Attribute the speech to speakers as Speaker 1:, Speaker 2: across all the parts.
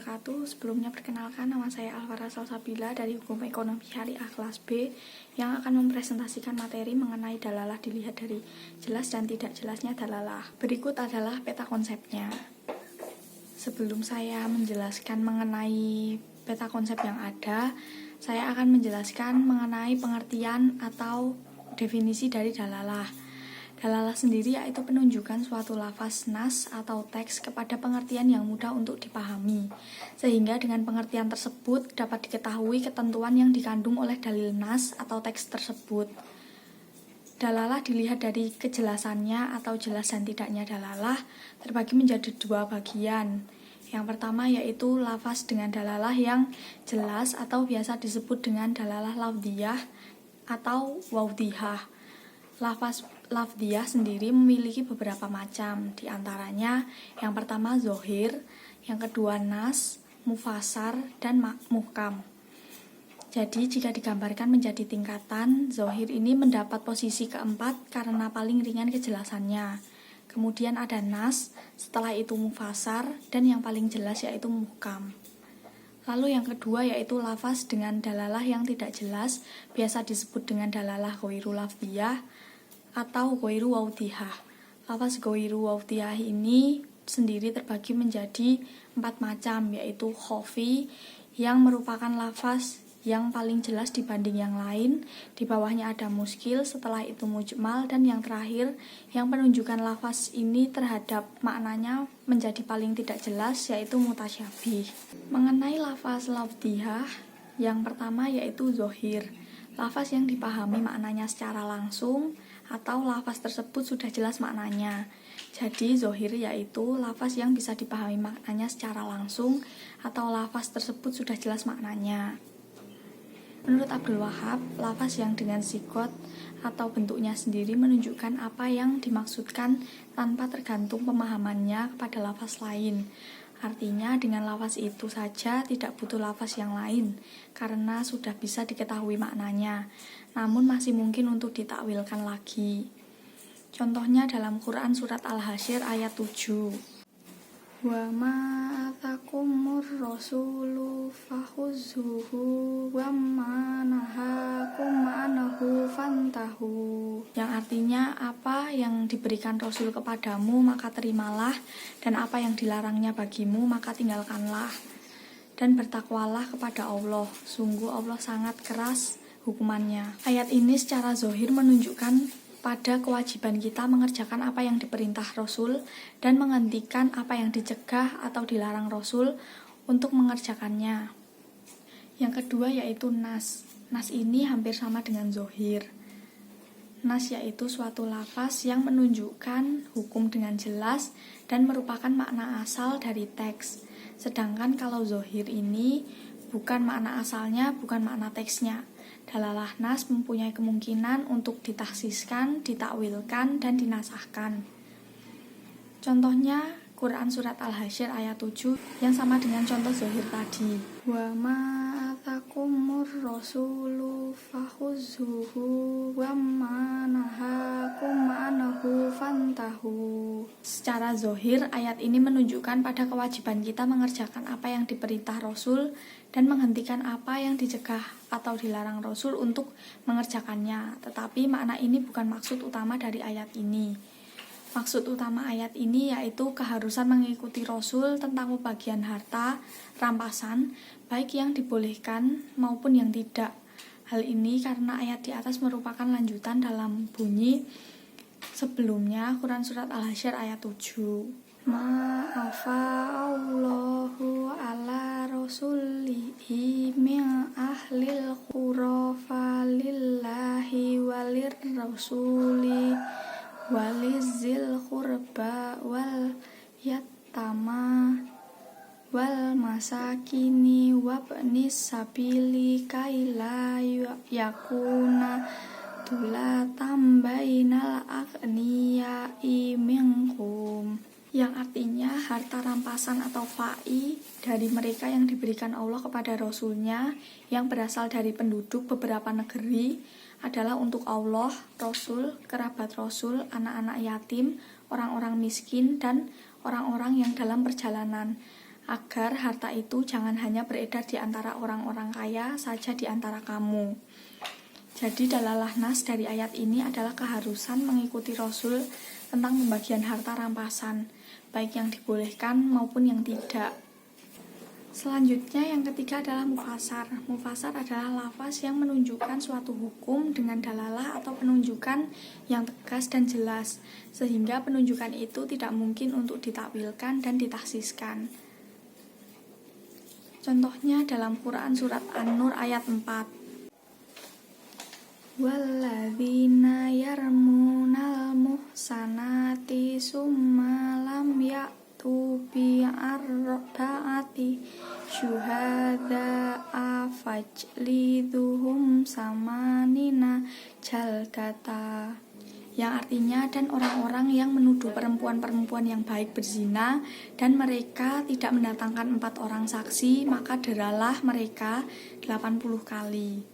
Speaker 1: wabarakatuh. Sebelumnya perkenalkan, nama saya Alvara Salsabila dari Hukum Ekonomi Syariah kelas B yang akan mempresentasikan materi mengenai dalalah dilihat dari jelas dan tidak jelasnya dalalah. Berikut adalah peta konsepnya. Sebelum saya menjelaskan mengenai peta konsep yang ada, saya akan menjelaskan mengenai pengertian atau definisi dari dalalah. Dalalah sendiri yaitu penunjukan suatu lafaz nas atau teks kepada pengertian yang mudah untuk dipahami, sehingga dengan pengertian tersebut dapat diketahui ketentuan yang dikandung oleh dalil nas atau teks tersebut. Dalalah dilihat dari kejelasannya atau jelas dan tidaknya dalalah terbagi menjadi dua bagian. Yang pertama yaitu lafaz dengan dalalah yang jelas atau biasa disebut dengan dalalah lafdhiyah atau wadhihah. Lafaz lafdhiyah sendiri memiliki beberapa macam, di antaranya yang pertama zohir, yang kedua nas, mufassar, dan muhkam. Jadi jika digambarkan menjadi tingkatan, zohir ini mendapat posisi keempat karena paling ringan kejelasannya. Kemudian ada nas, setelah itu mufassar, dan yang paling jelas yaitu muhkam. Lalu yang kedua yaitu lafaz dengan dalalah yang tidak jelas, biasa disebut dengan dalalah ghairu lafdhiyah atau ghairu wadhihah. Lafaz ghairu wadhihah ini sendiri terbagi menjadi 4 macam, yaitu khofi yang merupakan lafaz yang paling jelas dibanding yang lain, di bawahnya ada muskil, setelah itu mujmal, dan yang terakhir yang penunjukan lafaz ini terhadap maknanya menjadi paling tidak jelas yaitu mutasyabih. Mengenai lafaz lafdhiyah, yang pertama yaitu zohir, lafaz yang dipahami maknanya secara langsung atau lafaz tersebut sudah jelas maknanya. Jadi zohir yaitu lafaz yang bisa dipahami maknanya secara langsung atau lafaz tersebut sudah jelas maknanya. Menurut Abdul Wahab, lafaz yang dengan sigot atau bentuknya sendiri menunjukkan apa yang dimaksudkan tanpa tergantung pemahamannya kepada lafaz lain. Artinya dengan lafaz itu saja tidak butuh lafaz yang lain karena sudah bisa diketahui maknanya, namun masih mungkin untuk ditakwilkan lagi. Contohnya dalam Quran surat Al-Hasyr ayat 7. Wa ma atakumur rasulu fakhuzuhu wa ma nahakum anhu fantahu. Yang artinya apa yang diberikan Rasul kepadamu maka terimalah, dan apa yang dilarangnya bagimu maka tinggalkanlah. Dan bertakwalah kepada Allah, sungguh Allah sangat keras hukumannya. Ayat ini secara zahir menunjukkan pada kewajiban kita mengerjakan apa yang diperintah Rasul dan menghentikan apa yang dicegah atau dilarang Rasul untuk mengerjakannya. Yang kedua yaitu nas. Nas ini hampir sama dengan zohir. Nas yaitu suatu lafaz yang menunjukkan hukum dengan jelas dan merupakan makna asal dari teks. Sedangkan kalau zohir ini bukan makna asalnya, bukan makna teksnya. Dalalah nas mempunyai kemungkinan untuk ditaksiskan, ditakwilkan, dan dinasahkan. Contohnya Quran surat Al-Hasyr ayat 7 yang sama dengan contoh zohir tadi. Wa ma atakumur rasulu fakhuzuhu wa ma nahakum anhu fantahu. Secara zohir, ayat ini menunjukkan pada kewajiban kita mengerjakan apa yang diperintah Rasul dan menghentikan apa yang dicegah atau dilarang Rasul untuk mengerjakannya. Tetapi makna ini bukan maksud utama dari ayat ini. Maksud utama ayat ini yaitu keharusan mengikuti Rasul tentang pembagian harta, rampasan, baik yang dibolehkan maupun yang tidak. Hal ini karena ayat di atas merupakan lanjutan dalam bunyi sebelumnya Quran surat Al-Hasyr ayat 7. Ma'afa'allahu ala rasulihi min ahlil qura falillahi walir rasuli walizil qurba wal yattama wal masakini wabnis sabili kaila yakuna dulatan bainal aghniyai minkum, yang artinya harta rampasan atau fa'i dari mereka yang diberikan Allah kepada Rasulnya yang berasal dari penduduk beberapa negeri adalah untuk Allah, Rasul, kerabat Rasul, anak-anak yatim, orang-orang miskin, dan orang-orang yang dalam perjalanan, agar harta itu jangan hanya beredar di antara orang-orang kaya saja di antara kamu. Jadi dalalah nas dari ayat ini adalah keharusan mengikuti Rasul tentang pembagian harta rampasan, baik yang dibolehkan maupun yang tidak. Selanjutnya yang ketiga adalah mufasar. Mufasar adalah lafaz yang menunjukkan suatu hukum dengan dalalah atau penunjukan yang tegas dan jelas, sehingga penunjukan itu tidak mungkin untuk ditakwilkan dan ditaksiskan. Contohnya dalam Quran surat An-Nur ayat 4. Walladzina yarmunal muhsanati summa lam ya'tu bi'arba'ati syuhada'a fajliduhum samanina jaldata. Yang artinya, dan orang-orang yang menuduh perempuan-perempuan yang baik berzina dan mereka tidak mendatangkan 4 orang saksi, maka deralah mereka 80 kali.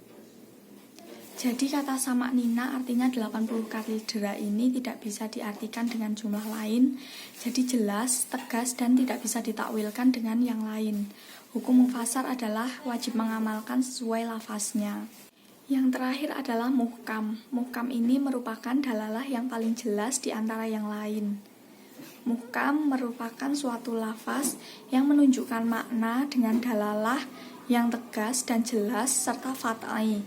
Speaker 1: Jadi kata samanina artinya 80 kali dera ini tidak bisa diartikan dengan jumlah lain, jadi jelas, tegas, dan tidak bisa ditakwilkan dengan yang lain. Hukum mufasar adalah wajib mengamalkan sesuai lafaznya. Yang terakhir adalah muhkam. Muhkam ini merupakan dalalah yang paling jelas di antara yang lain. Muhkam merupakan suatu lafaz yang menunjukkan makna dengan dalalah yang tegas dan jelas serta fat'i,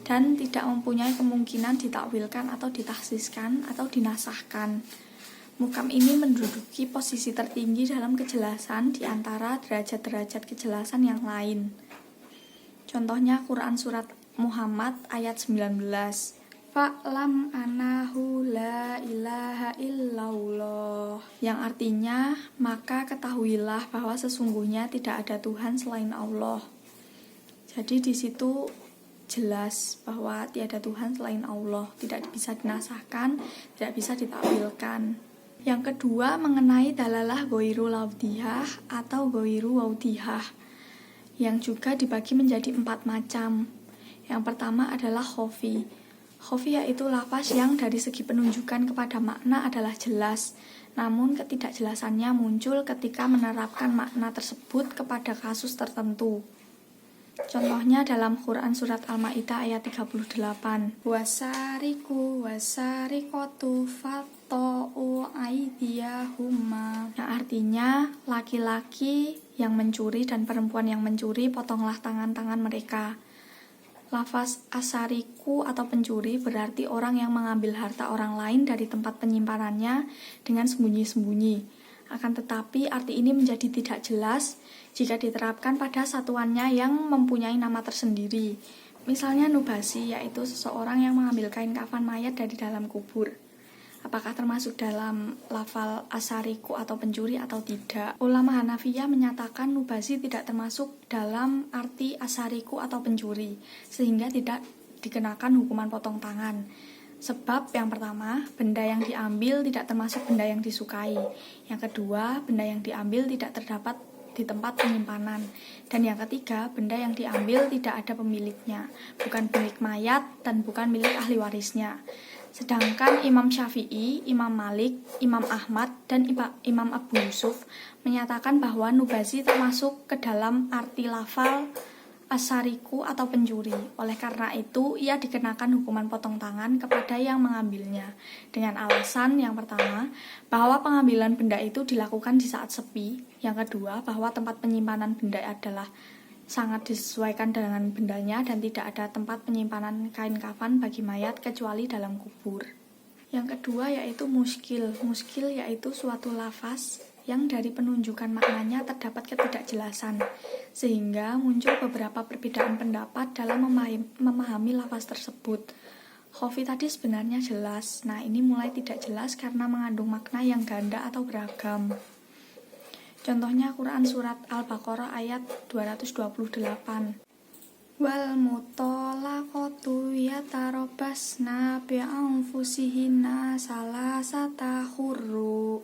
Speaker 1: dan tidak mempunyai kemungkinan ditakwilkan atau ditaksiskan atau dinasahkan. Muhkam ini menduduki posisi tertinggi dalam kejelasan di antara derajat-derajat kejelasan yang lain. Contohnya Quran surat Muhammad ayat 19. Fa'lam anahu la ilaha illallah. Yang artinya, maka ketahuilah bahwa sesungguhnya tidak ada Tuhan selain Allah. Jadi di situ jelas bahwa tiada Tuhan selain Allah, tidak bisa dinasahkan, tidak bisa ditakwilkan. Yang kedua mengenai dalalah ghairu laudhiyah atau ghairu waudhiyah, yang juga dibagi menjadi 4 macam. Yang pertama adalah khofi. Khofi yaitu lafaz yang dari segi penunjukan kepada makna adalah jelas, namun ketidakjelasannya muncul ketika menerapkan makna tersebut kepada kasus tertentu. Contohnya dalam Quran surat Al-Maidah ayat 38. Wasariku wasariqatu fatto'u aydiyahuma. Yang artinya laki-laki yang mencuri dan perempuan yang mencuri, potonglah tangan-tangan mereka. Lafaz asariku atau pencuri berarti orang yang mengambil harta orang lain dari tempat penyimpanannya dengan sembunyi-sembunyi. Akan tetapi arti ini menjadi tidak jelas jika diterapkan pada satuannya yang mempunyai nama tersendiri. Misalnya nubasi, yaitu seseorang yang mengambil kain kafan mayat dari dalam kubur. Apakah termasuk dalam lafal asariku atau pencuri atau tidak? Ulama Hanafiyah menyatakan nubasi tidak termasuk dalam arti asariku atau pencuri, sehingga tidak dikenakan hukuman potong tangan. Sebab yang pertama, benda yang diambil tidak termasuk benda yang disukai. Yang kedua, benda yang diambil tidak terdapat di tempat penyimpanan. Dan yang ketiga, benda yang diambil tidak ada pemiliknya, bukan milik mayat dan bukan milik ahli warisnya. Sedangkan Imam Syafi'i, Imam Malik, Imam Ahmad, dan Imam Abu Yusuf menyatakan bahwa nubasi termasuk ke dalam arti lafal asariku atau pencuri. Oleh karena itu, ia dikenakan hukuman potong tangan kepada yang mengambilnya. Dengan alasan yang pertama, bahwa pengambilan benda itu dilakukan di saat sepi. Yang kedua, bahwa tempat penyimpanan benda adalah sangat disesuaikan dengan bendanya dan tidak ada tempat penyimpanan kain kafan bagi mayat kecuali dalam kubur. Yang kedua yaitu muskil. Muskil yaitu suatu lafaz yang dari penunjukan maknanya terdapat ketidakjelasan, sehingga muncul beberapa perbedaan pendapat dalam memahami lafaz tersebut. Khofi tadi sebenarnya jelas, nah ini mulai tidak jelas karena mengandung makna yang ganda atau beragam. Contohnya Quran surat Al-Baqarah ayat 228. Wal mutolaqatu yatarabasna bi'anfusihinna salasata khurru.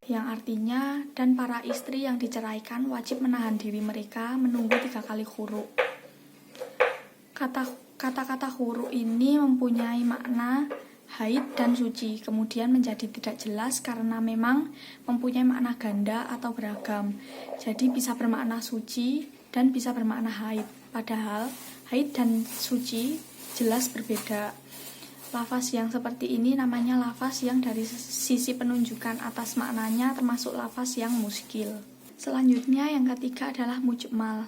Speaker 1: Yang artinya, dan para istri yang diceraikan wajib menahan diri mereka menunggu 3 kali khuru. Kata-kata khuru ini mempunyai makna haid dan suci, kemudian menjadi tidak jelas karena memang mempunyai makna ganda atau beragam. Jadi bisa bermakna suci dan bisa bermakna haid. Padahal haid dan suci jelas berbeda. Lafaz yang seperti ini namanya lafaz yang dari sisi penunjukan atas maknanya termasuk lafaz yang muskil. Selanjutnya yang ketiga adalah mujmal.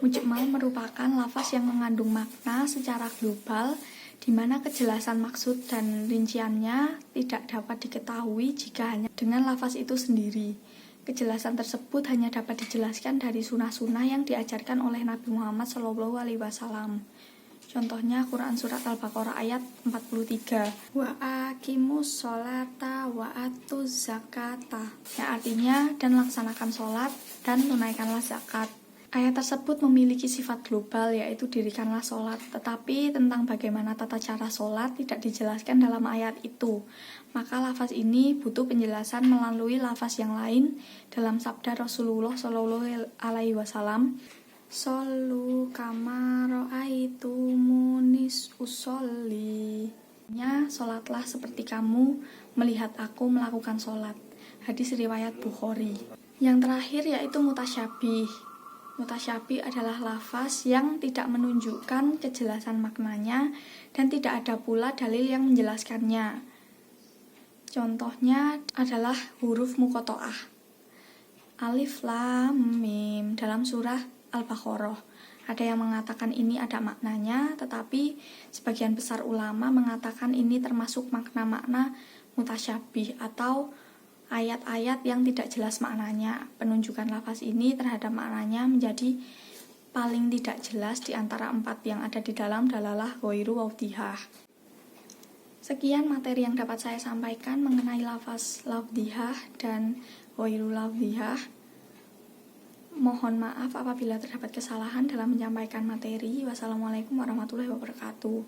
Speaker 1: Mujmal merupakan lafaz yang mengandung makna secara global di mana kejelasan maksud dan rinciannya tidak dapat diketahui jika hanya dengan lafaz itu sendiri. Kejelasan tersebut hanya dapat dijelaskan dari sunah-sunah yang diajarkan oleh Nabi Muhammad SAW. Contohnya Quran Surat Al-Baqarah ayat 43. Wa aqimus sholata wa atuz zakata. Yang artinya, dan laksanakan sholat dan tunaikanlah zakat. Ayat tersebut memiliki sifat global, yaitu dirikanlah sholat. Tetapi tentang bagaimana tata cara sholat tidak dijelaskan dalam ayat itu. Maka lafaz ini butuh penjelasan melalui lafaz yang lain dalam sabda Rasulullah SAW. Shollu kama ra'aitumunis usolli. Sholatlah seperti kamu melihat aku melakukan sholat. Hadis riwayat Bukhari. Yang terakhir yaitu mutasyabih. Mutasyabih adalah lafaz yang tidak menunjukkan kejelasan maknanya dan tidak ada pula dalil yang menjelaskannya. Contohnya adalah huruf muqatta'ah. Alif lam mim dalam surah Al-Baqarah. Ada yang mengatakan ini ada maknanya, tetapi sebagian besar ulama mengatakan ini termasuk makna-makna mutasyabih atau ayat-ayat yang tidak jelas maknanya. Penunjukan lafaz ini terhadap maknanya menjadi paling tidak jelas di antara 4 yang ada di dalam dalalah ghairu wadhihah. Sekian materi yang dapat saya sampaikan mengenai lafaz wadhihah dan ghairu wadhihah. Mohon maaf apabila terdapat kesalahan dalam menyampaikan materi. Wassalamualaikum warahmatullahi wabarakatuh.